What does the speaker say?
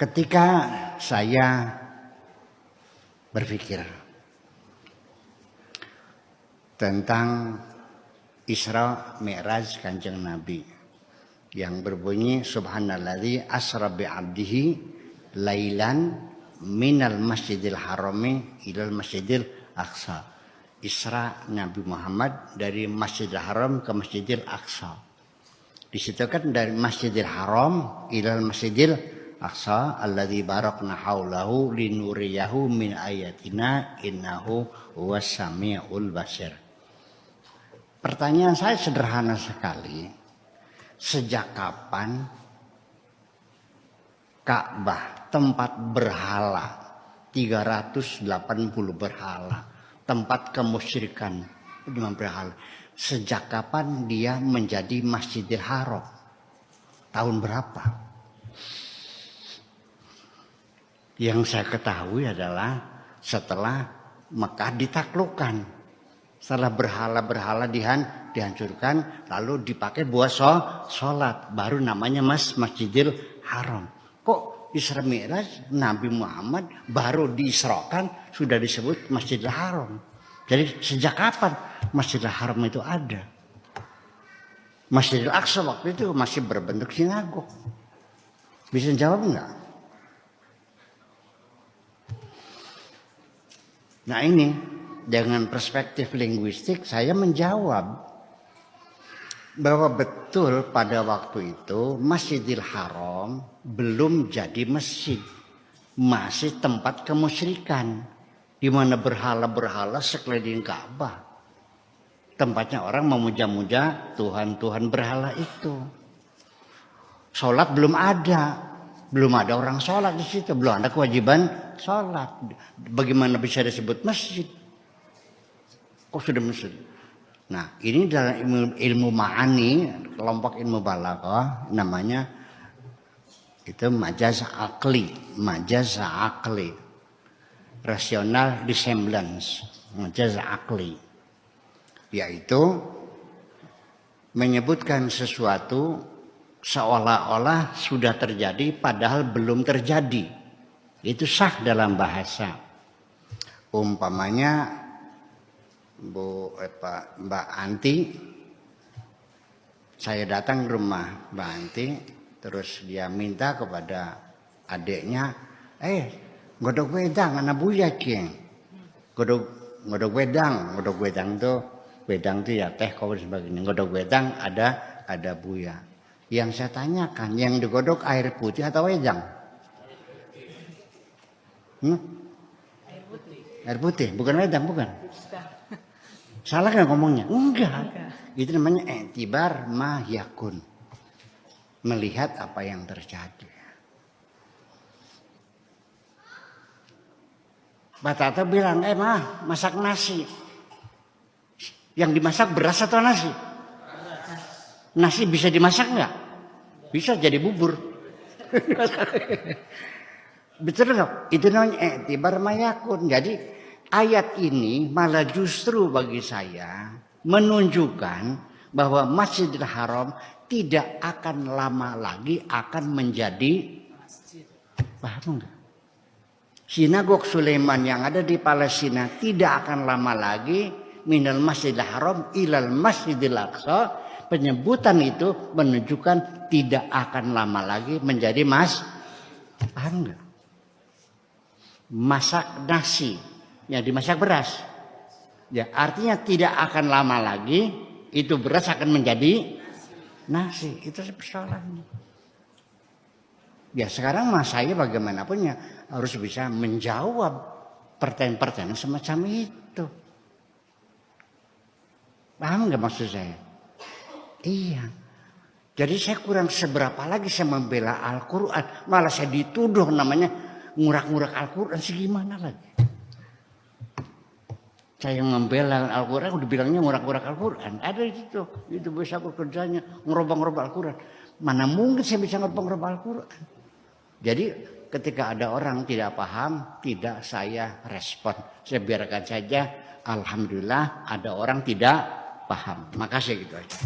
Ketika saya berpikir tentang Isra Mi'raj Kanjeng Nabi yang berbunyi subhanalladzi asra bi'abdihi lailan minal masjidil harami ilal masjidil aqsa. Isra Nabi Muhammad dari Masjidil Haram ke Masjidil Aqsa. Di situ kan dari Masjidil Haram ilal Masjidil Aqsa alladzi barakna haulahu linuriyahu min ayatina innahu huwas samiul basir. Pertanyaan saya sederhana sekali. Sejak kapan Ka'bah, tempat berhala, 380 berhala, tempat kemusyrikan dengan berhala, sejak kapan dia menjadi Masjidil Haram? Tahun berapa? Yang saya ketahui adalah setelah Mekah ditaklukkan, setelah berhala-berhala dihancurkan, lalu dipakai buat sholat, baru namanya Masjidil Haram. Kok Isra Mi'raj Nabi Muhammad baru diisrokan sudah disebut Masjidil Haram? Jadi sejak kapan Masjidil Haram itu ada? Masjidil Aqsa waktu itu masih berbentuk sinagog. Bisa jawab enggak? Nah ini dengan perspektif linguistik saya menjawab bahwa betul pada waktu itu Masjidil Haram belum jadi masjid, masih tempat kemusyrikan di mana berhala-berhala sekeliling Ka'bah. Tempatnya orang memuja-muja Tuhan-Tuhan berhala itu. Sholat belum ada orang sholat di situ, belum ada kewajiban sholat. Bagaimana bisa disebut masjid? Kok sudah masjid? Nah, ini dalam ilmu ma'ani, kelompok ilmu balaghah namanya itu majaz akli, rational resemblance, majaz akli, yaitu menyebutkan sesuatu seolah-olah sudah terjadi padahal belum terjadi. Itu sah dalam bahasa. Umpamanya Mbak Anti, saya datang ke rumah Mbak Anti, terus dia minta kepada adiknya, godok wedang anak buya kieng, godok wedang itu ya teh kau sebagainya, godok wedang ada buya. Yang saya tanyakan, yang digodok air putih atau wedang? Air putih, bukan wedang, bukan? Salah kan ngomongnya? Enggak. Itu namanya i'tibar ma yakun. Melihat apa yang terjadi. Mbak Tata bilang, mah masak nasi. Yang dimasak beras atau nasi? Nasi bisa dimasak enggak? Bisa jadi bubur. Betul enggak? Itu namanya i'tibar ma yakun. Jadi ayat ini malah justru bagi saya menunjukkan bahwa Masjidil Haram tidak akan lama lagi akan menjadi masjid. Paham enggak? Sinagog Sulaiman yang ada di Palestina tidak akan lama lagi minal Masjidil Haram ilal Masjidil Aqsa. Penyebutan itu menunjukkan tidak akan lama lagi menjadi paham enggak? Masak nasi yang dimasak beras, ya artinya tidak akan lama lagi itu beras akan menjadi nasi. Itu persoalannya. Ya sekarang mas saya bagaimanapun ya harus bisa menjawab pertanyaan-pertanyaan semacam itu. Paham nggak maksud saya? Iya. Jadi saya kurang seberapa lagi saya membela Al-Quran, malah saya dituduh namanya ngurak-ngurak Al-Quran, segimana lagi? Saya yang membela Al-Quran, udah bilangnya ngurak-ngurak Al-Quran. Ada di situ. Itu bisa aku kerjanya, ngerubah-ngerubah Al-Quran. Mana mungkin saya bisa ngerubah-ngerubah Al-Quran. Jadi ketika ada orang tidak paham, tidak saya respon. Saya biarkan saja, alhamdulillah ada orang tidak paham. Makasih gitu aja.